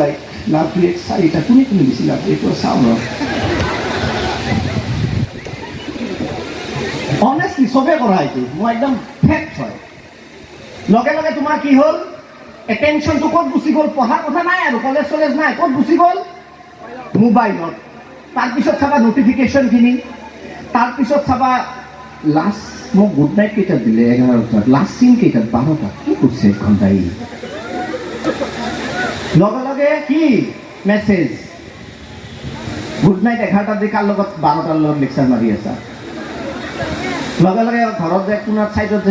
Like love late 4টা কোনে দিছিল এইটো চাওঁ ৰ অনেষ্টলি চবে কৰা এইটো মই একদম ফেক্ট হয় লগে লগে তোমাৰ কি হ'ল এটেনশ্যনটো ক'ত গুচি গ'ল পঢ়াৰ কথা নাই আৰু কলেজ চলেজ নাই ক'ত গুচি গ'ল মোবাইলত তাৰপিছত চাবা নটিফিকেশ্যনখিনি তাৰপিছত চাবা লাষ্ট মোক গুড নাইট কেইটাত দিলে 11টাত লাষ্ট চিন কেইটাত 12টাত কি কৰিছে এক ঘণ্টা ই লগে লগে কি মেছেজ গুড নাইট 11টাত দি কাৰ লগত 12টাৰ লগত লেকচাৰ মাৰি আছা লগে লগে ঘৰত যায় কোনাৰ চাইডত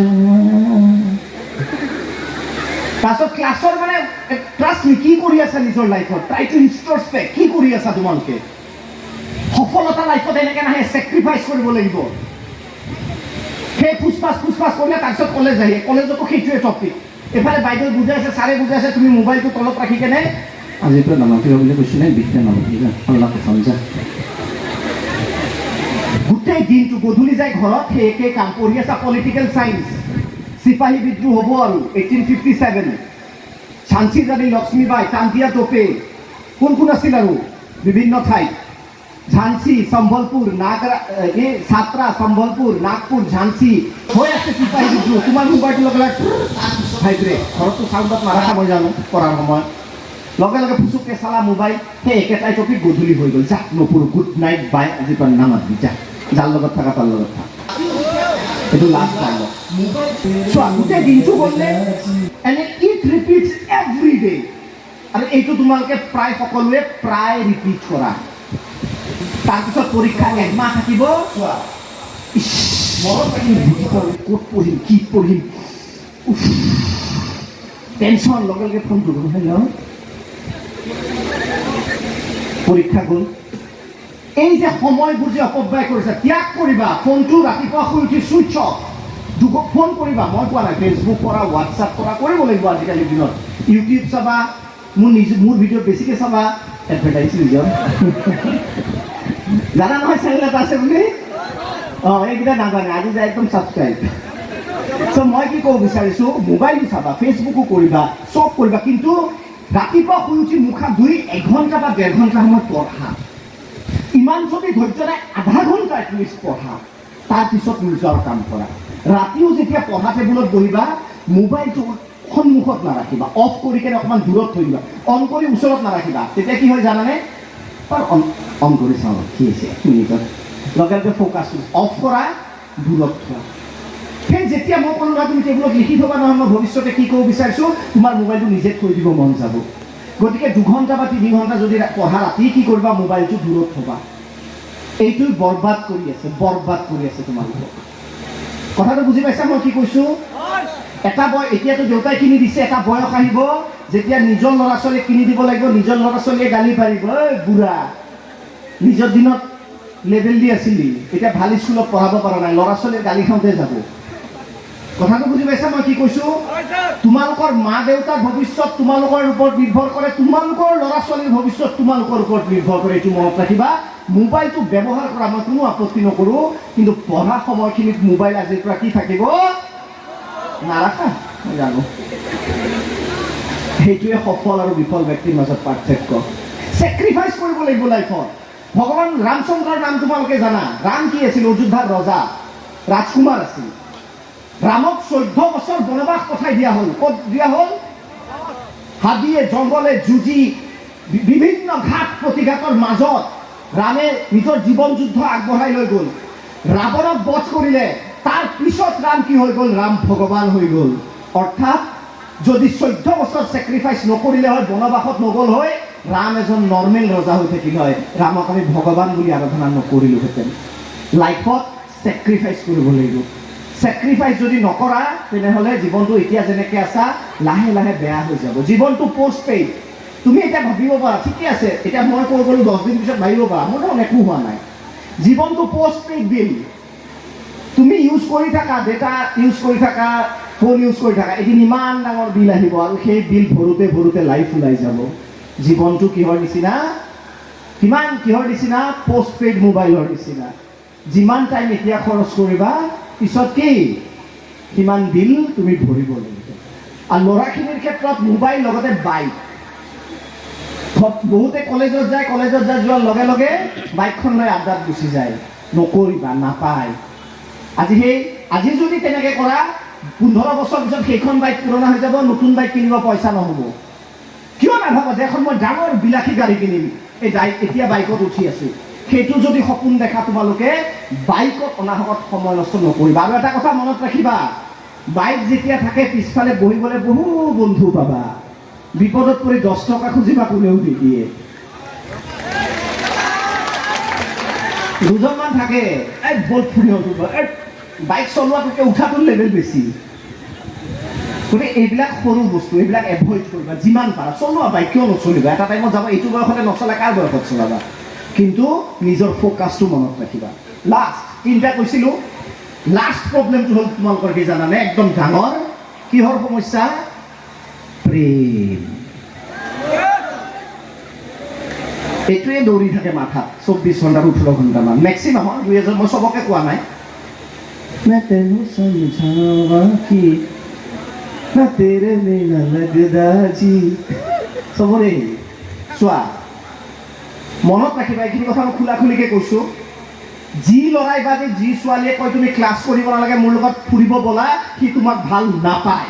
তাৰপিছত ক্লাছৰ মানে ট্ৰাষ্ট মি কি কৰি আছা নিজৰ লাইফত ট্ৰাই টু ইনষ্ট্ৰস্পেক্ট কি কৰি আছা তোমালোকে সফলতা লাইফত এনেকৈ নাহে চেক্ৰিফাইচ কৰিব লাগিব সেই ফুচফাচ কৰিলে তাৰপিছত কলেজ আহে কলেজতো সেইটোৱে টপিক এফালে বাইদেউ বুজাইছে ছাৰে বুজাইছে তুমি মোবাইলটো তলত ৰাখি কেনে আজিৰ পৰা নামাতিব বুলি কৈছোঁ নাই বিদ্যা নামাতিবা আল্লাহ কসম যা গোটেই দিনটো গধূলি যায় ঘৰত সেই একে কাম পঢ়ি আছা পলিটিকেল চায়েন্স চিপাহী বিদ্ৰোহ হ'ব আৰু 1857 ঝান্সী ৰাণী লক্ষ্মীবাই তান্তিয়া টোপে কোন আছিল আৰু বিভিন্ন ঠাইত ঝান্সী সম্বলপুৰ ছাত্ৰা সম্বলপুৰ নাগপুৰ ঝান্সী হৈ আছে চিপাহী বিদ্ৰোহ তোমাৰ মোবাইলটো লগে লগে ভাইব্ৰেট ঘৰততো চাউণ্ডত নাৰাখা মই জানো পঢ়াৰ সময়ত লগে লগে ফুচুককৈ চালা মোবাইল সেই একেটাই টপিক গধূলি হৈ গ'ল যাক নপঢ়ো গুড নাইট বাই আজিৰ পৰা নামাতবি যা যাৰ লগত থাকা তাৰ লগত থাক এইটো লাষ্ট ডায়লগ চোৱা গোটেই দিনটো গ'লে এনে ইট ৰিপিটছ এভৰি ডে আৰু এইটো তোমালোকে প্ৰায় সকলোৱে প্ৰায় ৰিপিট কৰা তাৰপিছত পৰীক্ষা একমাহ থাকিব চোৱা মনত ৰাখিম ক'ত পঢ়িম কি পঢ়িম টেনশ্যন লগে লগে ফোনটো গ'ল হেল্ল' পৰীক্ষা গ'ল এই যে সময়বোৰ যে অপব্যয় কৰিছা ত্যাগ কৰিবা ফোনটো ৰাতিপুৱা শুই উঠি চুইচ অফ ফোন কৰিবা মই কোৱা নাই ফেচবুক কৰা হোৱাটছআপ কৰা কৰিব লাগিব আজিকালিৰ দিনত ইউটিউব চাবা মোৰ ভিডিঅ' বেছিকৈ চাবা এডভাৰটাইজ নিজৰ জানা নহয় চেনেল এটা আছে বুলি অঁ এইকেইটা নাজানে আজি যায় একদম ছাবস্ক্ৰাইব চ' মই কি ক'ব বিচাৰিছোঁ মোবাইলটো চাবা ফেচবুকো কৰিবা চব কৰিবা কিন্তু ৰাতিপুৱা শুই উঠি মুখ হাত ধুই 1 ঘণ্টা বা 1.5 ঘণ্টা সময় পঢ়া ইমান যদি ধৈৰ্য নাই আধা ঘণ্টা এটলিষ্ট পঢ়া তাৰপিছত নিজৰ কাম কৰা ৰাতিও যেতিয়া পঢ়া টেবুলত বহিবা মোবাইলটো সন্মুখত নাৰাখিবা অফ কৰি কেনে অকণমান দূৰত থৈ দিবা অন কৰি ওচৰত নাৰাখিবা তেতিয়া কি হয় জানানে অন কৰি চাওঁ কি আছে 1 মিনিটত লগে লগে ফ'কাছ অফ কৰা দূৰত থোৱা সেই যেতিয়া মই ক'লোঁ তুমি টেবুলত লিখি থ'বা নহয় মই ভৱিষ্যতে কি ক'ব বিচাৰিছোঁ তোমাৰ মোবাইলটো নিজে থৈ দিব মন যাব গতিকে 2 ঘণ্টা বা 3 ঘণ্টা যদি পঢ়া ৰাতি কি কৰিবা মোবাইলটো দূৰত থ'বা এইটো বৰবাদ কৰি আছে তোমালোকক কথাটো বুজি পাইছা মই কি কৈছোঁ এটা এতিয়াতো দেউতাই কিনি দিছে এটা বয়স আহিব যেতিয়া নিজৰ ল'ৰা ছোৱালীক কিনি দিব লাগিব নিজৰ ল'ৰা ছোৱালীয়ে গালি পাৰিব ঐ বুঢ়া নিজৰ দিনত লেভেল দি আছিলি এতিয়া ভাল স্কুলত পঢ়াব পৰা নাই ল'ৰা ছোৱালীৰ গালি খাওঁতে যাব কথাটো বুজি পাইছা মই কি কৈছোঁ তোমালোকৰ মা দেউতাৰ ভৱিষ্যত তোমালোকৰ ওপৰত নিৰ্ভৰ কৰে তোমালোকৰ ল'ৰা ছোৱালীৰ ভৱিষ্যত তোমালোকৰ ওপৰত নিৰ্ভৰ কৰে এইটো মনত ৰাখিবা মোবাইলটো ব্যৱহাৰ কৰা মই কোনো আপত্তি নকৰোঁ কিন্তু পঢ়া সময়খিনিত মোবাইল আজিৰ পৰা কি থাকিব নাৰাখা মই জানো সেইটোৱে সফল আৰু বিফল ব্যক্তিৰ মাজত পাৰ্থক্য চেক্ৰিফাইচ কৰিব লাগিব লাইফত ভগৱান ৰামচন্দ্ৰৰ নাম তোমালোকে জানা ৰাম কি আছিল অযোধ্যাৰ ৰজা ৰাজকুমাৰ আছিল ৰামক 14 বছৰ বনবাস পঠাই দিয়া হ'ল ক'ত দিয়া হ'ল হাবিয়ে জংঘলে যুঁজি বিভিন্ন ঘাট প্ৰতিঘাতৰ মাজত ৰামে নিজৰ জীৱন যুদ্ধ আগবঢ়াই লৈ গ'ল ৰাৱণক বধ কৰিলে তাৰ পিছত ৰাম কি হৈ গ'ল ৰাম ভগৱান হৈ গ'ল অৰ্থাৎ যদি 14 বছৰ চেক্ৰিফাইচ নকৰিলে হয় বনবাসত নগ'ল হয় ৰাম এজন নৰ্মেল ৰজা হৈ থাকিল হয় ৰামক আমি ভগৱান বুলি আৰাধনা নকৰিলোহেঁতেন লাইফত চেক্ৰিফাইচ কৰিব লাগিব চেক্ৰিফাইচ যদি নকৰা তেনেহ'লে জীৱনটো এতিয়া যেনেকৈ আছা লাহে লাহে বেয়া হৈ যাব জীৱনটো পোষ্ট পেইড তুমি এতিয়া ভাবিব পাৰা ঠিকে আছে এতিয়া মই কৈ গ'লোঁ 10 দিন পিছত ভাবিব পাৰা মোৰ দেখোন একো হোৱা নাই জীৱনটো পোষ্ট পেইড বিল তুমি ইউজ কৰি থাকা ডেটা ইউজ কৰি থাকা ফোন ইউজ কৰি থাকা এদিন ইমান ডাঙৰ বিল আহিব আৰু সেই বিল ভৰোতে লাইফ ওলাই যাব জীৱনটো কিহৰ নিচিনা পোষ্ট পেইড মোবাইলৰ নিচিনা যিমান টাইম এতিয়া খৰচ কৰিবা পিছত কি সিমান বিল তুমি ভৰিব লাগিব আৰু ল'ৰাখিনিৰ ক্ষেত্ৰত মোবাইল লগতে বাইক বহুতে কলেজত যায়, যোৱাৰ লগে লগে বাইকখন লৈ আড্ডাত গুচি যায়। নকৰিবা, নাপায়। আজি যদি তেনেকৈ কৰা 15 বছৰ পিছত সেইখন বাইক পুৰণা হৈ যাব, নতুন বাইক কিনিব পইচা নহ'ব। কিয় নাভাবা যে এখন মই ডাঙৰ বিলাসী গাড়ী কিনিম, এতিয়া বাইকত উঠি আছোঁ। সেইটো যদি সপোন দেখা তোমালোকে, বাইকত অনাহকত সময় নষ্ট নকৰিবা। আৰু এটা কথা মনত ৰাখিবা, বাইক যেতিয়া থাকে পিছফালে বহিবলৈ বহু বন্ধু পাবা। বিপদত পৰি 10 টকা খুজিবা, কোনেও নিদিয়ে। দুজনমান থাকে, বল ফুৰিব, বাইক চলোৱাটোকে উঠাটোৰ লেভেল বেছি। গতিকে এইবিলাক সৰু বস্তু, এইবিলাক এভইড কৰিবা যিমান পাৰা। চলোৱা বাইক, কিয় নচলিবা? এটা টাইমত যাব, এইটো বয়সতে নচলা, কাৰ বয়সত চলাবা? কিন্তু নিজৰ ফ'কাছটো মনত ৰাখিবা। লাষ্ট 3টা কৈছিলোঁ। লাষ্ট প্ৰব্লেমটো হ'ল তোমালোকৰ কি জানানে? একদম ডাঙৰ। কিহৰ সমস্যা? প্ৰেম। এইটোৱে দৌৰি থাকে মাথাত 24 ঘণ্টাৰ 18 ঘণ্টামান মেক্সিমাম। দুই এজন, মই চবকে কোৱা নাই। চবৰে চোৱা, মনত ৰাখিবা এইখিনি কথা মই খোলা খুলিকে কৈছোঁ। যি ল'ৰাই বা যি ছোৱালীয়ে কয় তুমি ক্লাছ কৰিব নালাগে, মোৰ লগত ফুৰিব ব'লা, সি তোমাক ভাল নাপায়।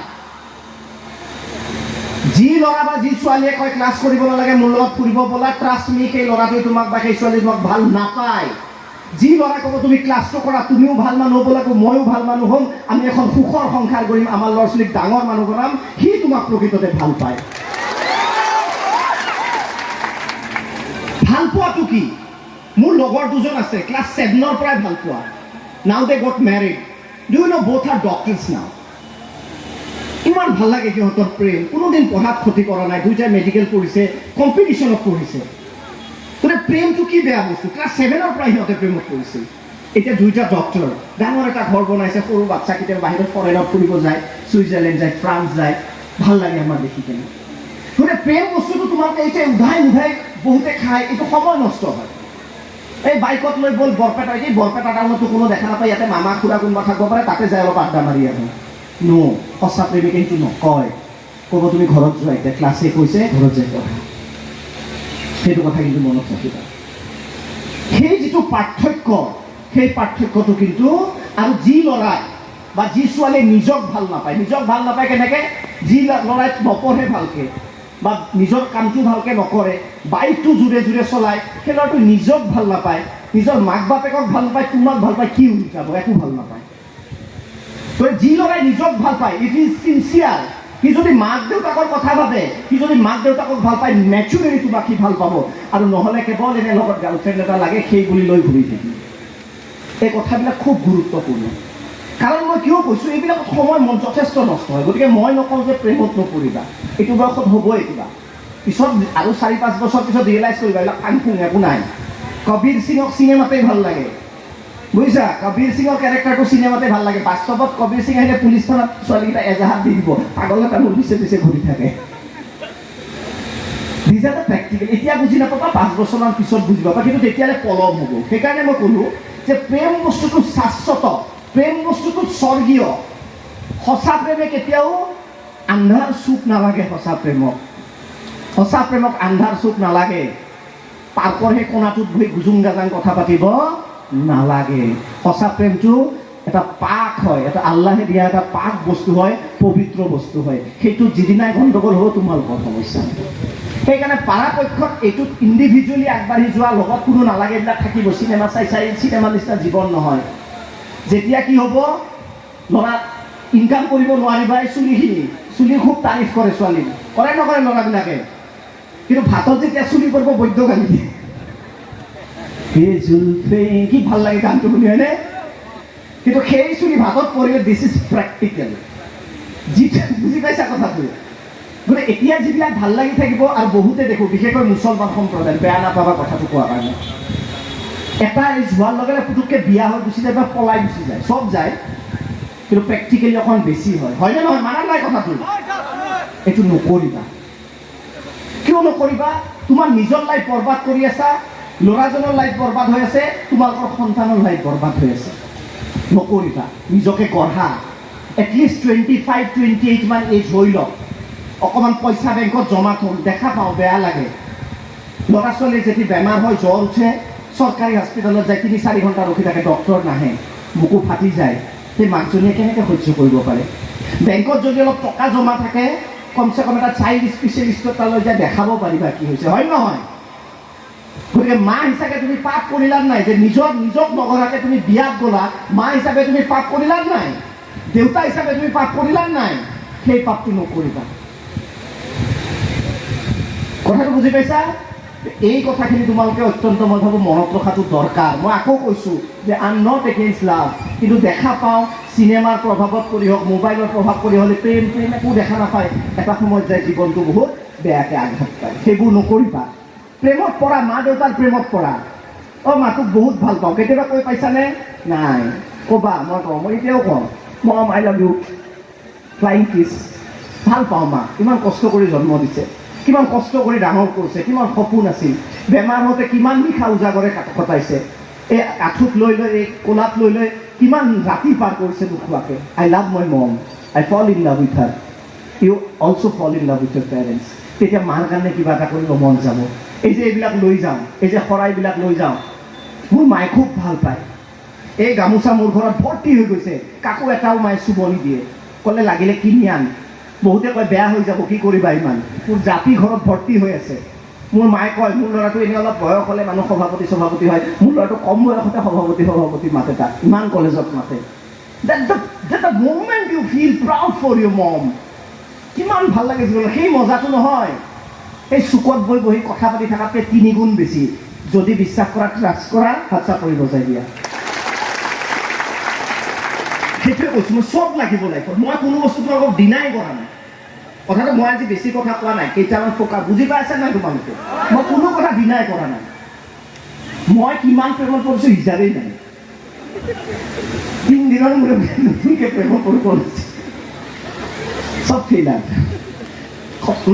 যি ল'ৰা বা যি ছোৱালীয়ে কয় ক্লাছ কৰিব নালাগে, মোৰ লগত ফুৰিব ব'লা, ট্ৰাষ্ট মি, সেই ল'ৰাটোৱে তোমাক বা সেই ছোৱালীয়ে তোমাক ভাল নাপায়। যি ল'ৰাই ক'ব তুমি ক্লাছটো কৰা, তুমিও ভাল মানুহ হ'ব লাগিব, ময়ো ভাল মানুহ হ'ম, আমি এখন সুখৰ সংসাৰ কৰিম, আমাৰ ল'ৰা ছোৱালীক ডাঙৰ মানুহ বনাম, সি তোমাক প্ৰকৃততে ভাল পায়। ভাল পোৱাটো কি? মোৰ লগৰ দুজন আছে, ক্লাছ 7ৰ পৰাই ভাল পোৱা। নাও দে gut married. Do you know' both R doctors নাও। ইমান ভাল লাগে সিহঁতৰ প্ৰেম, কোনোদিন পঢ়াত ক্ষতি কৰা নাই, দুইটাই মেডিকেল পঢ়িছে, কম্পিটিশ্যনত পঢ়িছে। গতিকে প্ৰেমটো কি বেয়া বস্তু? ক্লাছ 7ৰ পৰাই সিহঁতে প্ৰেমত পৰিছিল। এতিয়া দুইটা ডক্টৰ, ডাঙৰ এটা ঘৰ বনাইছে, সৰু বাচ্চা কেতিয়াবা বাহিৰত ফৰেনত ফুৰিব যায়, ছুইজাৰলেণ্ড যায়, ফ্ৰান্স যায়, ভাল লাগে আমাৰ দেখি কেনে। গতিকে প্ৰেম বস্তুটো তোমালোকে এতিয়া উধাই বহুতে খায়, এইটো সময় নষ্ট হয়। এই বাইকত লৈ ব'ল বৰপেটা, এই বৰপেটা টাউনতো কোনো দেখা নাপায়, ইয়াতে মামা খুৰা কোনোবা থাকিব পাৰে, তাতে যায় অলপ আড্ডা মাৰি আহোঁ। সঁচা প্ৰেমিকে সেইটো নকয়। ক'ব তুমি ঘৰত যোৱা, এতিয়া ক্লাছে কৈছে, ঘৰত যাই পঢ়া। সেইটো কথা কিন্তু মনত ৰাখিবা। সেই যিটো পাৰ্থক্য, সেই পাৰ্থক্যটো কিন্তু, আৰু যি ল'ৰাই বা যি ছোৱালীয়ে নিজক ভাল নাপায় কেনেকৈ? যি ল'ৰাই নপঢ়ে ভালকৈ বা নিজৰ কামটো ভালকৈ নকৰে, বাইকটো জোৰে জোৰে চলায়, সেই ল'ৰাটো নিজক ভাল নাপায়, নিজৰ মাক বাপেকক ভাল নাপায়, তোমাক ভাল পায়, কি উল্টাব? একো ভাল নাপায়। যি ল'ৰাই নিজক ভাল পায়, ইট ইজ চিনচিয়াৰ, সি যদি মাক দেউতাকৰ কথা ভাবে, সি যদি মাক দেউতাকক ভাল পায়, নেচুৰেলি তোমাক সি ভাল পাব। আৰু নহ'লে কেৱল এনে লগত গাৰ্লফ্ৰেণ্ড এটা লাগে সেই বুলি লৈ ঘূৰি থাকিম। এই কথাবিলাক খুব গুৰুত্বপূৰ্ণ। কাৰণ মই কিয় কৈছোঁ, এইবিলাকত সময় যথেষ্ট নষ্ট হয়। গতিকে মই নকওঁ যে প্ৰেমত নপৰিবা, এইটো বয়সত হ'বই কিবা, পিছত আৰু 4-5 বছৰ পিছত ৰিয়েলাইজ কৰিবা এইবিলাক ফাং একো নাই। কবিৰ সিঙক চিনেমাতেই ভাল লাগে, বুজিছা? কবিৰ সিঙৰ কেৰেক্টাৰটো চিনেমাতে ভাল লাগে। বাস্তৱত কবিৰ সিং আহিলে পুলিচ থানাত ছোৱালীকেইটা এজাহাত দি দিব, পাগল এটা মোৰ পিছে পিছে ঘূৰি থাকে। নিজে প্ৰেক্টিকেল। এতিয়া বুজি নাপাবা, 5 বছৰমান পিছত বুজি পাবা, কিন্তু তেতিয়ালৈ পলম হ'ব। সেইকাৰণে মই ক'লোঁ যে প্ৰেম বস্তুটো শাশ্বত, প্ৰেম বস্তুটো স্বৰ্গীয়। সঁচা প্ৰেমে কেতিয়াও আন্ধাৰ চুক নালাগে। সঁচা প্ৰেমক আন্ধাৰ চুক নালাগে। পাৰ্কৰ সেই কোণাটোত বহি গুজুং গাজাং কথা পাতিব নালাগে। সঁচা প্ৰেমটো এটা পাক হয়, এটা আল্লাহে দিয়া এটা পাক বস্তু হয়, পবিত্ৰ বস্তু হয়। সেইটো যিদিনাই গণ্ডগোল হ'ব তোমালোকৰ সমস্যা। সেইকাৰণে পৰাপক্ষত এইটোত ইণ্ডিভিজুৱেলি আগবাঢ়ি যোৱা, লগত কোনো নালাগে, এইবিলাক থাকিব। চিনেমা চাই চিনেমা নিচিনা জীৱন নহয়। যেতিয়া কি হ'ব, ল'ৰা ইনকাম কৰিব নোৱাৰিবা, চুলিৰ খুব তাৰিফ কৰে ছোৱালী, কৰে নকৰে ল'ৰাবিলাকে, কিন্তু ভাতত যেতিয়া চুলি কৰিব বৈদ্য গালি দিয়ে। কি ভাল লাগে গানটো শুনি, হয়নে? কিন্তু সেই চুলি ভাতত পৰিলে দিছ ইজ প্ৰেক্টিকেল। বুজি পাইছা কথাটো? গতিকে এতিয়া যিবিলাক ভাল লাগি থাকিব, আৰু বহুতে দেখোঁ, বিশেষকৈ মুছলমান সম্প্ৰদায়, বেয়া নাপাবা কথাটো কোৱাৰ কাৰণে, এটা এজ হোৱাৰ লগে লগে পুতুককৈ বিয়া হৈ গুচি যায় বা পলাই গুচি যায়, চব যায়, কিন্তু প্ৰেক্টিকেলি অকণ বেছি হয়। হয়নে নহয়? মানা নাই কথাটো? এইটো নকৰিবা। কিয় নকৰিবা? তোমাৰ নিজৰ লাইফ বৰবাদ কৰি আছা, ল'ৰাজনৰ লাইফ বৰবাদ হৈ আছে, তোমালোকৰ সন্তানৰ লাইফ বৰবাদ হৈ আছে। নকৰিবা। নিজকে গঢ়া। এটলিষ্ট 25-28 মান এজ হৈ লওক, অকণমান পইচা বেংকত জমা থ'ম, দেখা পাওঁ বেয়া লাগে, ল'ৰা ছোৱালীৰ যদি বেমাৰ হয়, জ্বৰ উঠে, চৰকাৰী হস্পিটেলত যায় 3-4 ঘণ্টা ৰখি থাকে, ডক্টৰ নাহে, বুকু ফাটি যায়, সেই মাকজনীয়ে কেনেকৈ সহ্য কৰিব পাৰে? বেংকত যদি অলপ টকা জমা থাকে, কমচে কম এটা চাইল্ড স্পেচিয়েলিষ্টৰ তালৈ যায় দেখাব পাৰিবা কি হৈছে, হয় নহয়? গতিকে মা হিচাপে তুমি পাপ কৰিলা নাই? যে নিজক নগৰাকে তুমি বিয়াত গ'লা, মা হিচাপে তুমি পাপ কৰিলা নাই? দেউতা হিচাপে তুমি পাপ কৰিলা নাই? সেই পাপটো নকৰিবা। কথাটো বুজি পাইছা? এই কথাখিনি তোমালোকে অত্যন্ত মই ভাবোঁ মনত ৰখাটো দৰকাৰ। মই আকৌ কৈছোঁ যে আই এম নট এগেইনষ্ট লাভ, কিন্তু দেখা পাওঁ চিনেমাৰ প্ৰভাৱত পৰি হওক, মোবাইলৰ প্ৰভাৱ পৰি হ'লে প্ৰেম একো দেখা নাপায়, এটা সময়ত যায় জীৱনটো বহুত বেয়াকৈ আঘাত পায়। সেইবোৰ নকৰিবা। প্ৰেমত পৰা, মা দেউতাৰ প্ৰেমত পৰা। মাটোক বহুত ভাল পাওঁ, কেতিয়াবা কৈ পাইছানে? নাই। ক'বা, মই কওঁ, মই এতিয়াও কওঁ, mom I love you, flying কিছ। ভাল পাওঁ মা, ইমান কষ্ট কৰি জন্ম দিছে, কিমান কষ্ট কৰি ডাঙৰ কৰিছে, কিমান সপোন আছিল, বেমাৰ হওঁতে কিমান নিশা উজাগৰে কটাইছে, এই আঁঠুত লৈ এই কোলাত লৈ কিমান ৰাতি পাৰ কৰিছে নোখোৱাকে। I love my mom, I fall in love with her. You also' fall in love with your parents. তেতিয়া মাৰ কাৰণে কিবা এটা কৰিব মন যাব। এই যে এইবিলাক লৈ যাওঁ, এই যে শৰাইবিলাক লৈ যাওঁ, মোৰ মায়ে খুব ভাল পায়। এই গামোচা মোৰ ঘৰত ভৰ্তি হৈ গৈছে, কাকো এটাও মায়ে চুব নিদিয়ে, ক'লে লাগিলে কিনি আন। বহুতে কয় বেয়া হৈ যাব, কি কৰিবা ইমান, মোৰ জাপি ঘৰত ভৰ্তি হৈ আছে। মোৰ মায়ে কয় মোৰ ল'ৰাটো এনেই অলপ বয়স হ'লে মানুহ সভাপতি হয়, মোৰ ল'ৰাটো কম বয়সতে সভাপতি মাতে, তাক ইমান কলেজত মাতে। That the moment you feel proud for your mom, কিমান ভাল লাগে জীৱনত, সেই মজাটো নহয় এই চুকত বহি কথা পাতি থকাতকৈ 3 গুণ বেছি। যদি বিশ্বাস কৰা, ট্ৰাষ্ট কৰা, হাত চাপৰি বজাই দিয়া। সেইটোৱে কৈছোঁ, মই চব লাগিব লাইফত। মই কোনো বস্তুটো অলপ ডিনাই কৰা নাই। কথাটো মই আজি বেছি কথা কোৱা নাই, কেইটামান ফোকা বুজি পাইছা নাই তোমালোকে? মই কোনো কথা ডিনাই কৰা নাই। মই কিমান প্ৰেমত পৰিছোঁ হিচাপেই নাই। 3 দিনৰ মূৰে নতুনকৈ প্ৰেমত পৰিব লৈছে, চব ফেইলাৰ।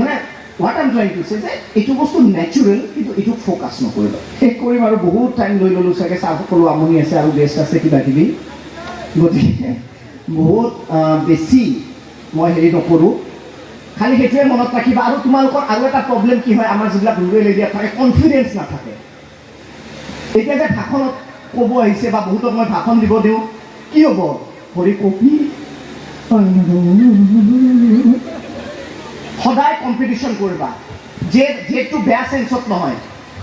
মানে what I am trying two চে যে এইটো বস্তু নেচাৰেল, কিন্তু এইটোক ফ'কাছ নকৰিবা। শেষ কৰিম আৰু বহুত টাইম লৈ ল'লোঁ চাগে, চাহ সকলো আমনি আছে আৰু গেষ্ট আছে কিবা কিবি, গতিকে বহুত বেছি মই হেৰি নকৰোঁ। খালি সেইটোৱে মনত ৰাখিবা। আৰু তোমালোকৰ আৰু এটা প্ৰব্লেম কি হয়, আমাৰ যিবিলাক ৰুৰেল এৰিয়াত থাকে, কনফিডেঞ্চ নাথাকে। এতিয়া যে ভাষণত ক'ব আহিছে বা বহুতক মই ভাষণ দিব দিওঁ, কি হ'ব? ভৰি কপি, সদায় কম্পিটিশ্যন কৰিবা, যিহেতু বেয়া চেঞ্চত নহয়।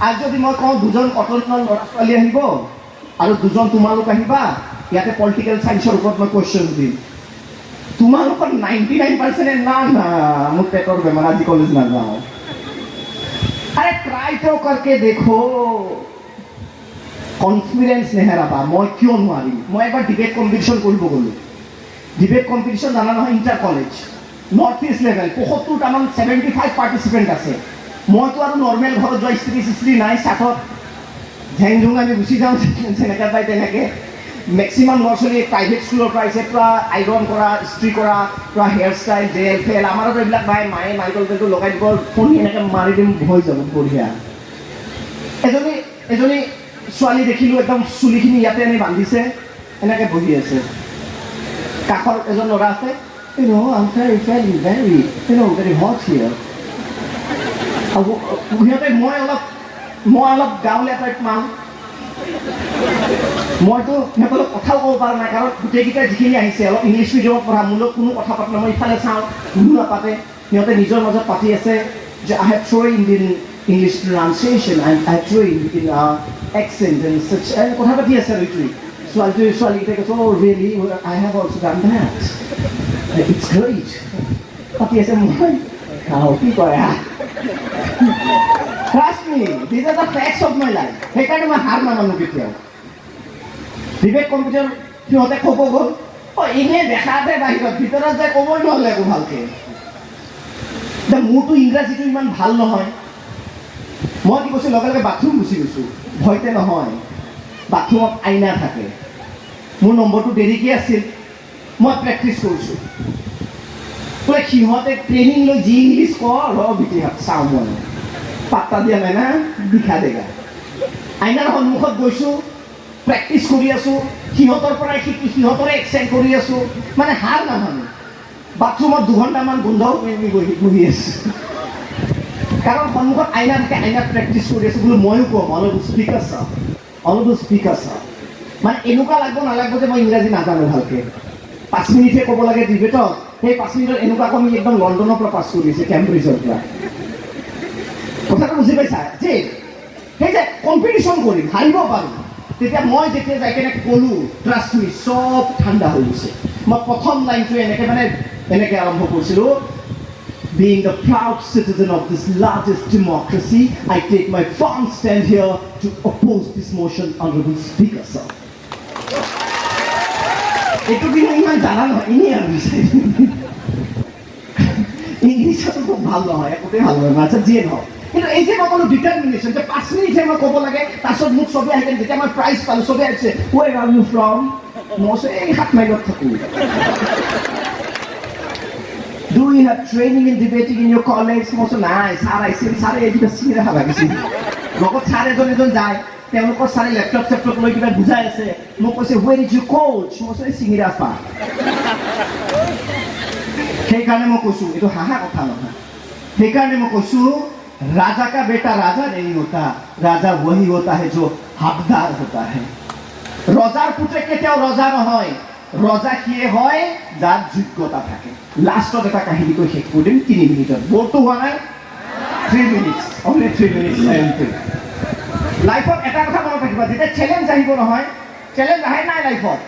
আৰু যদি মই কওঁ 2জন অটলমান ল'ৰা ছোৱালী আহিব আৰু 2জন তোমালোক আহিবা, ইয়াতে পলিটিকেল চায়েন্সৰ ওপৰত মই কুৱেশ্যন দিম, তোমালোকৰ 99% না মোৰ পেটৰ বেমাৰ, আজি কলেজ নাযাওঁ। আৰে ট্ৰাই তো কৰকে দেখো, কনফিডেন্স নেহেৰাবা। মই কিয় নোৱাৰিম? মই এবাৰ ডিবেট কম্পিটিশ্যন কৰিব গ'লোঁ। ডিবেট কম্পিটিশ্যন জানা নহয়, inter college, North East level, 75টামান 75 পাৰ্টিচিপেণ্ট আছে। মইতো আৰু নৰ্মেল ঘৰত যোৱা ইস্ত্ৰি নাই, চাটত ঝেং ঝুং আমি গুচি যাওঁ, যেনেকৈ পাই তেনেকৈ। মেক্সিমাম ল'ৰা ছোৱালী প্ৰাইভেট স্কুলৰ পৰা আহিছে, পূৰা আইৰণ কৰা, ইস্ত্ৰি কৰা, পূৰা হেয়াৰ ষ্টাইল, জেল ফেল। আমাৰতো এইবিলাক নাই, মায়ে নাৰিকল তেলটো লগাই দিব, ফণি এনেকৈ মাৰি দিম, হৈ যাব বঢ়িয়া। এজনী ছোৱালী দেখিলোঁ, একদম চুলিখিনি ইয়াতে এনেই বান্ধিছে, এনেকৈ বহি আছে। কাষৰ এজন ল'ৰা আছে, I'm very hot here. সিহঁতে মই অলপ গাঁৱলীয়া টাইপ মানুহ, মইতো সিহঁতক কথাও ক'ব পৰা নাই, কাৰণ গোটেইকেইটা যিখিনি আহিছে অলপ ইংলিছ মিডিয়ামত পঢ়া, মোৰ লগত কোনো কথা পাতা নাই। মই ইফালে চাওঁ, কোনো নাপাতে। সিহঁতে নিজৰ মাজত পাতি আছে যে I have trained in English pronunciation, I have trained in accent and such, কথা পাতি আছে আৰু এইটোৱে। ছোৱালীকেইটাই কৈছে, oh really, I have also done that, it's great, পাতি আছে। মই কি কয়, trust me, these are the facts of my life. সেইকাৰণে মই হাৰ নামানো কেতিয়াও। ডিবেট কম্পিটিশ্যন সিহঁতে ক'ব গ'ল, এনেই দেখাতে বাহিৰত, ভিতৰত যায় ক'বই নহ'লে একো ভালকৈ। মোৰতো ইংৰাজীটো ইমান ভাল নহয়। মই কি কৈছোঁ, লগে লগে বাথৰুম গুচি গৈছোঁ। ভয়তে নহয়, বাথৰুমত আইনা থাকে। মোৰ নম্বৰটো দেৰিকৈ আছিল, মই প্ৰেক্টিছ কৰিছোঁ। বোলে সিহঁতে ট্ৰেইনিং লৈ যি ইংলিছ কওঁ, ভিতৰত চাওঁ, মই পাত্তা দিয়া নাই না, দিখা দেগা। আইনাৰ সন্মুখত গৈছোঁ, প্ৰেক্টিছ কৰি আছোঁ, সিহঁতৰ পৰাই শিকি সিহঁতৰে এক্সেণ্ট কৰি আছোঁ, মানে হাৰ নামানো। বাথৰুমত 2 ঘণ্টামান গোন্ধ বহি আছোঁ। কাৰণ সন্মুখত আইনা থাকে, আইনাত প্ৰেক্টিচ কৰি আছোঁ বোলো ময়ো কম অলপ স্পীক আছে মানে এনেকুৱা লাগিব নালাগিব যে মই ইংৰাজী নাজানো ভালকে। 5 মিনিটহে ক'ব লাগে ডিবেটত, সেই 5 মিনিটত এনেকুৱা কমি একদম লণ্ডনৰ পৰা পাছ কৰিছে, কেম্ব্ৰিজৰ পৰা। কথাটো বুজি পাইছা? যে সেই যে কম্পিটিশ্যন কৰিম, হাৰিব পাৰোঁ, তেতিয়া মই যেতিয়া যাই কেনে ক'লোঁ ট্ৰাষ্ট মি, চব ঠাণ্ডা হৈ গৈছে। মই প্ৰথম লাইনটো এনেকৈ আৰম্ভ কৰিছিলোঁ, being a proud citizen of this largest democracy, I take my firm stand here to oppose this motion, Honorable Speaker, sir. Itu কিন্তু ইমান জানা নহয়, এনেই আৰু ইংলিছতো খুব ভাল নহয়, একোতে ভাল নহয়, আচ্ছা যিয়ে নহয়। কিন্তু এই যে মই ক'লো ডিটাৰমিনেশ্যন, যে 5 মিনিটহে মই ক'ব লাগে, তাৰপিছত মোক চবেই আহি যেতিয়া মই প্ৰাইজ পালোঁ, চবেই আহিছে where are you from? মই এই 7 মাইলত থাকোঁ। Do you have training in debating in your college? মই কৈছোঁ নাই, ছাৰ আহিছিল, ছাৰে এইকেইটা চিঙিৰা খাব লাগিছিল। লগত ছাৰ এজন যায়, তেওঁলোকৰ ছাৰে লেপটপ চেপটপ লৈ কিবা বুজাই আছে, মোক কৈছে where is your coach? মই কৈছোঁ এই চিঙিৰা পা। সেইকাৰণে মই কৈছোঁ, এইটো হাঁহা কথা নহয়, সেইকাৰণে মই কৈছোঁ राजा का बेटा राजा नहीं होता, राजा वही होता है जो हकदार होता है। रजार पुत्रे केতিয়াও ৰজা নহয়, ৰজা কিয়ে হয় যাৰ যোগ্যতা থাকে। লাষ্টত এটা কাহিনী কৈ শেষ কৰি দিম 3 মিনিটত, বৰটো হোৱা নাই, 3 মিনিটছ, অনলি 3 মিনিটছ। লাইফত এটা কথা মনত ৰাখিবা, যেতিয়া চেলেঞ্জ আহিব নহয়, চেলেঞ্জ আহে নাই লাইফত,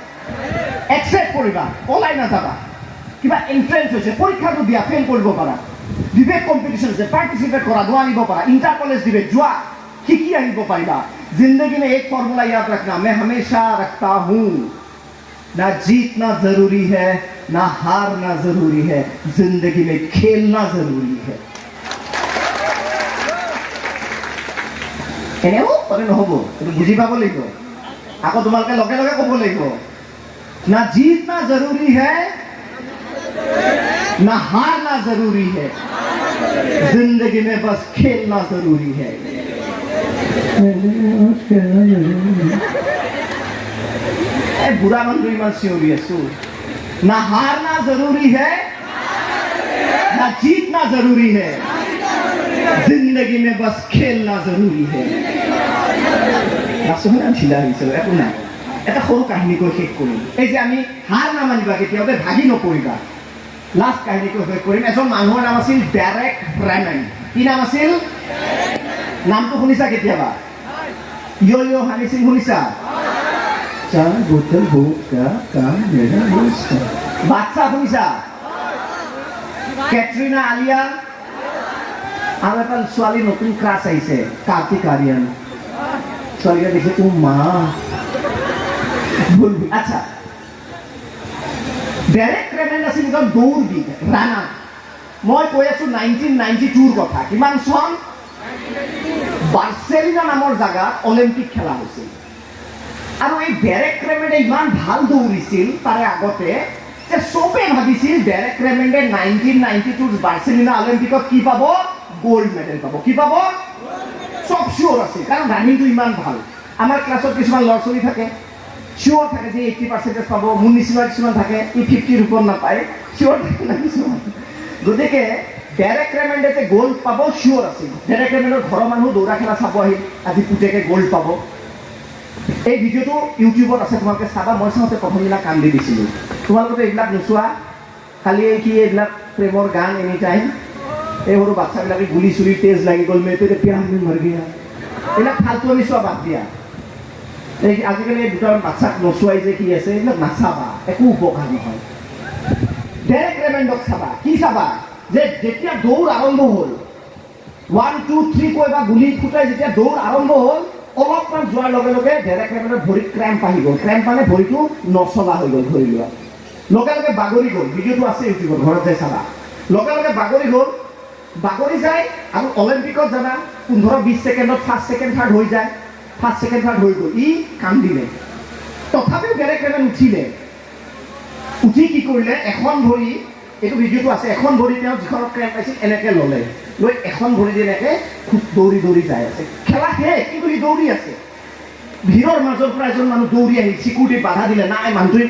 একচেপ্ট কৰিবা, পলাই নাযাবা। কিবা এন্ট্ৰেন্স হৈছে, পৰীক্ষাটো দিয়া, ফেল কৰিব পাৰা, ডিবেট কম্পিটিশন আছে, পাৰ্টিচিপেট কৰা, নোৱাৰিব পাৰা, ইণ্টাৰ কলেজ ডিবেট যোৱা, শিকি আহিব পাৰিবা। जिंदगी में एक फॉर्मूला याद रखना, मैं हमेशा रखता हूं, ना जीतना जरूरी है, ना हारना जरूरी है, जिंदगी में खेलना जरूरी है। এনেও মানে নহ'ব, এইটো বুজি পাব লাগিব, আকৌ তোমালোকে লগে লগে ক'ব লাগিব, না जीतना जरूरी है, ना हारना जरूरी है, जिंदगी में बस खेलना जरूरी है। बुरा मंत्री इमान सियोरी है, ना हारना जरूरी है, ना जीतना जरूरी है, जिंदगी में बस खेलना जरूरी है। এটা সৰু কাহিনী কৈ শেষ কৰিম। এই যে আমি হাৰ নামানিবা, কেতিয়াবা ভাগি নপৰিবা। লাষ্ট কাহিনী কৈ শেষ কৰিম। এজন মানুহৰ নাম আছিল ডেৰেক ব্ৰেমেন। কি নাম আছিল? নামটো শুনিছা কেতিয়াবা? ইয়ো হানি সিং শুনিছা? বাচ্চা শুনিছা? কেটৰিনা আলিয়া, আৰু এটা ছোৱালী নতুন ক্ৰাছ আহিছে, কাৰ্তিক আৰিয়ান। ছোৱালীকে দেখি ও মা বলবি। আচ্ছা, ডেৰেক ব্ৰেমেন আছিল এজন দৌৰবিদ, ৰানাৰ। মই কৈ আছো 1992ৰ কথা। কিমান চন? বাৰ্চেলোনা নামৰ জাগাত অলিম্পিক খেলা হৈছিল। আৰু এই ডেৰেক ব্ৰেমেনে ইমান ভাল দৌৰিছিল তাৰে আগতে যে চবে ভাবিছিল ডেৰেক ব্ৰেমেনে 1992 বাৰ্চেলোনা অলিম্পিকত কি পাব? গোল্ড মেডেল পাব। কি পাব? চব চিয়ৰ আছিল, কাৰণ ৰানিংটো ইমান ভাল। আমাৰ ক্লাছত কিছুমান ল'ৰা ছোৱালী থাকে, চিয়ৰ থাকে যে 80% পাব। মোৰ নিচিনা কিছুমান থাকে, 50ৰ ওপৰত নাপায়, চিয়ৰ থাকে না কিছুমান। গতিকে ডেৰেক ব্ৰেমেনে যে গোল্ড পাব চিয়ৰ আছিল। ডেৰেক ব্ৰেমেনৰ ঘৰৰ মানুহ দৌৰা খেলা চাব আহিল, আজি পুতেকে গোল্ড পাব। এই ভিডিঅ'টো ইউটিউবত আছে, তোমালোকে চাবা। মই চাওঁতে প্ৰথম দিনা কান্দি দিছিলোঁ। তোমালোকেতো এইবিলাক নোচোৱা, খালি কি এইবিলাক প্ৰেমৰ গান এনি টাইম। এই সৰু বাচ্চাবিলাকে গুলি চুলি তেজ লাগি গ'ল, মেয়েতে প্যাৰ মে মৰ গয়া, এইবিলাক ফাল্টু আমি চোৱা বাদ দিয়া। এই আজিকালি দুটামান বাচ্চাক নচোৱাই যে কি আছে, এইবিলাক নাচাবা, একো উপকাৰ নহয়। ডেৰেক ব্ৰেমেনক চাবা। কি চাবা? যে যেতিয়া দৌৰ আৰম্ভ হ'ল, 1 2 3 কৈ বা গুলি ফুটাই যেতিয়া দৌৰ আৰম্ভ হ'ল, অলপমান যোৱাৰ লগে লগে ডেৰেক ব্ৰেমেনৰ ভৰিত ক্ৰেম্প আহি গ'ল। ক্ৰেম্প মানে ভৰিটো নচলা হৈ গ'ল, ধৰি লোৱা। লগে লগে বাগৰি গ'ল। ভিডিঅ'টো আছে ইউটিউবত, ঘৰত যাই চাবা। লগে লগে বাগৰি গ'ল, বাগৰি যায়। আৰু অলিম্পিকত জানা 15-20 ছেকেণ্ডত ফাৰ্ষ্ট ছেকেণ্ড থাৰ্ড হৈ যায়। ফাৰ্ষ্ট ছেকেণ্ড থাৰ্ড হৈ গ'ল, ই কান্দিলে। তথাপিও ডেৰেক ব্ৰেমেন উঠিলে। উঠি কি কৰিলে? এখন ভৰি, এইটো ভিডিঅ'টো আছে, এখন ভৰি তেওঁ যিখনত ক্ৰেম্প পাইছিল এনেকৈ ল'লে, লৈ এখন ভৰি দি এনেকৈ খুব দৌৰি দৌৰি যাই আছে। খেলা শেষ, কিন্তু সি দৌৰি আছে। ভিৰৰ মাজৰ পৰা এজন মানুহ দৌৰি আহিল, চিকিউৰিটি বাধা দিলে, নাই মানুহটোৱে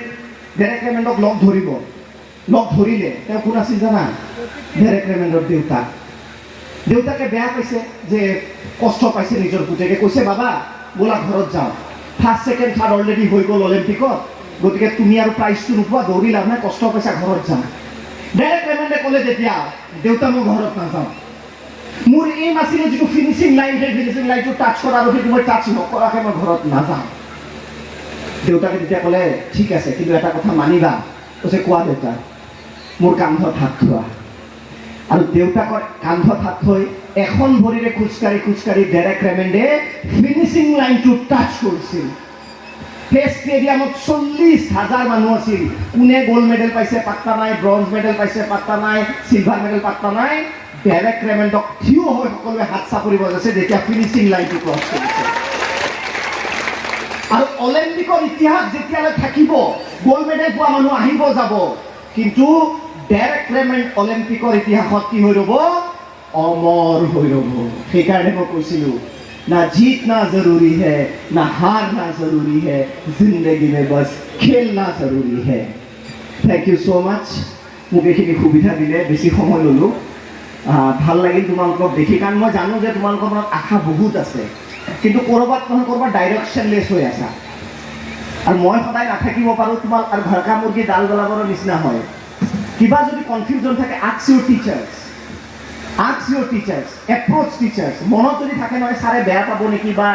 ডেৰেক ব্ৰেমেনক লগ ধৰিব। লগ ধৰিলে। তেওঁ কোন আছিল জানা? ডেৰেক ব্ৰেমেনৰ দেউতাক। দেউতাকে বেয়া পাইছে যে কষ্ট পাইছে নিজৰ পুতেকে, কৈছে বাবা বোলা ঘৰত যাওঁ, ফাৰ্ষ্ট ছেকেণ্ড থাৰ্ড অলৰেডি হৈ গ'ল অলিম্পিকত, গতিকে তুমি আৰু প্ৰাইজটো নোপোৱা, দৌৰি লাভ নাই, কষ্ট পাইছা, ঘৰত যাম। ডাইৰেক্ট পেমেণ্টে ক'লে তেতিয়া দেউতা মই ঘৰত নাযাওঁ, মোৰ এইম আছিলে যিটো ফিনিচিং লাইন, সেই ফিনিচিং লাইনটো টাচ কৰা আৰু সেইটো মই টাচ নকৰাকৈ মই ঘৰত নাযাওঁ। দেউতাকে তেতিয়া ক'লে ঠিক আছে, কিন্তু এটা কথা মানিবা। কৈছে কোৱা দেউতা। মোৰ কান্ধত হাত থোৱা। আৰু দেউতাকৰ কান্ধত হাত থৈ এখন ভৰিৰে খোজকাঢ়ি খোজকাঢ়ি ডেৰেক ৰেমণ্ডে ফিনিচিং লাইনটো টাচ কৰিছিল। সেই ষ্টেডিয়ামত 40,000 মানুহ আছিল। কোনে গ'ল্ড মেডেল পাইছে পাত্তা নাই, ব্ৰঞ্জ মেডেল পাইছে পাত্তা নাই, চিলভাৰ মেডেল পাত্তা নাই। ডেৰেক ৰেমণ্ডক থিয় হৈ সকলোৱে হাত চাপৰি বজাইছে যেতিয়া ফিনিচিং লাইনটো ক্ৰছ কৰিছে। আৰু অলিম্পিকৰ ইতিহাস যেতিয়ালৈ থাকিব, গ'ল্ড মেডেল পোৱা মানুহ আহিব যাব, কিন্তু ডেৰেক ৰেমণ্ড অলিম্পিকৰ ইতিহাসত কি হৈ ৰ'ব? অমৰ হৈ ৰ'ব। সেইকাৰণে মই কৈছিলোঁ না জিতনা জৰুৰী হে, না হাৰনা জৰুৰী হে, জিন্দগী মে বছ খেলনা জৰুৰী হে। থেংক ইউ ছ' মাছ, মোক এইখিনি সুবিধা দিলে, বেছি সময় ল'লোঁ। ভাল লাগিল তোমালোকক দেখি, কাৰণ মই জানো যে তোমালোকৰ মনত আশা বহুত আছে, কিন্তু ক'ৰবাত নহয় ক'ৰবাত ডাইৰেকশ্যনলেছ হৈ আছা। আৰু মই সদায় নাথাকিব পাৰোঁ, তোমাক আৰু ঘৰকা মুৰ্গী ডাল গলাবৰ নিচিনা হয়। কিবা যদি কনফিউজন থাকে, আস্ক ইউৰ টিচাৰ্ছ, আস্ক ইউৰ টিচাৰ্ছ, এপ্ৰ'চ টিচাৰ্ছ। মনত যদি থাকে নহয় ছাৰে বেয়া পাব নেকি বা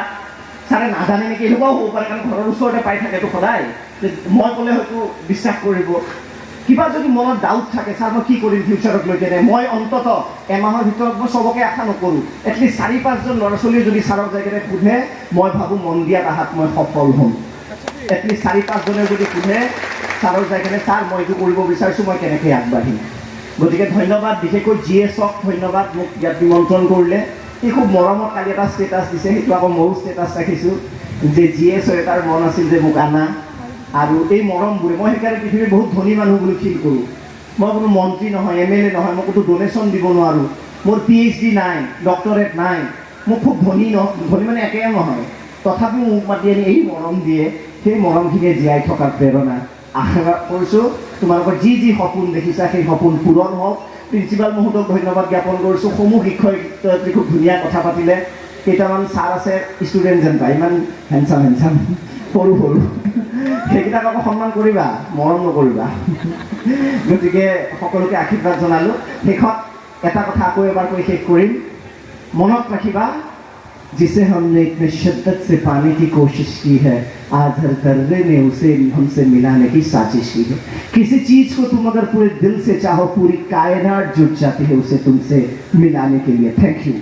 ছাৰে নাজানে নেকি, এনেকুৱাও হ'ব পাৰে, কাৰণ ঘৰৰ ওচৰতে পাই থাকেতো সদায়, যে মই ক'লে হয়তো বিশ্বাস কৰিব। কিবা যদি মনত ডাউট থাকে, ছাৰ মই কি কৰিম ফিউচাৰক লৈ কেনে, মই অন্ততঃ এমাহৰ ভিতৰত মই চবকে আশা নকৰোঁ, এটলিষ্ট 4-5জন ল'ৰা ছোৱালীয়ে যদি ছাৰক যাই কেনে সোধে, মই ভাবোঁ মন দিয়াত আহাত মই সফল হ'ম। এটলিষ্ট 4-5জনে যদি সোধে ছাৰক যাই কেনে, ছাৰ মই এইটো কৰিব বিচাৰিছোঁ, মই কেনেকৈ আগবাঢ়িম। গতিকে ধন্যবাদ, বিশেষকৈ GS-ক ধন্যবাদ, মোক ইয়াত নিমন্ত্ৰণ কৰিলে। সি খুব মৰমত কালি এটা ষ্টেটাছ দিছে, সেইটো আকৌ ময়ো ষ্টেটাছ ৰাখিছোঁ, যে GS-ৰ এটাৰ মন আছিল যে মোক আনা। আৰু এই মৰমবোৰে, মই সেইকাৰণে পৃথিৱীৰ বহুত ধনী মানুহ বুলি ফিল কৰোঁ। মই কোনো মন্ত্ৰী নহয়, MLA নহয়, মই কোনো ডনেশ্যন দিব নোৱাৰোঁ, মোৰ PhD নাই, ডক্টৰেট নাই, মোক খুব ধনী ধনী মানে একেও নহয়, তথাপিও মোক মাতি আনি এই মৰম দিয়ে। সেই মৰমখিনিয়ে জীয়াই থকাৰ প্ৰেৰণা। আশা কৰিছোঁ তোমালোকৰ যি যি সপোন দেখিছা সেই সপোন পূৰণ হওক। প্ৰিন্সিপাল মহোদয়ক ধন্যবাদ জ্ঞাপন কৰিছোঁ। সমূহ শিক্ষয়িত্ৰী খুব ধুনীয়া কথা পাতিলে। কেইটামান ছাৰ আছে ষ্টুডেণ্ট যেন পায়, ইমান হেণ্ডচাম সৰু সৰু, সেইকেইটাক আকৌ সন্মান কৰিবা, মৰম নকৰিবা। গতিকে সকলোকে আশীৰ্বাদ জনালোঁ। শেষত এটা কথা আকৌ এবাৰ কৈ শেষ কৰিম, মনত ৰাখিবা, जिसे हमने इतने शिद्दत से पाने की कोशिश की है, आज हर जर्रे ने उसे हमसे मिलाने की साजिश की है। किसी चीज को तुम अगर पूरे दिल से चाहो, पूरी कायनात जुट जाती है उसे तुमसे मिलाने के लिए। Thank you.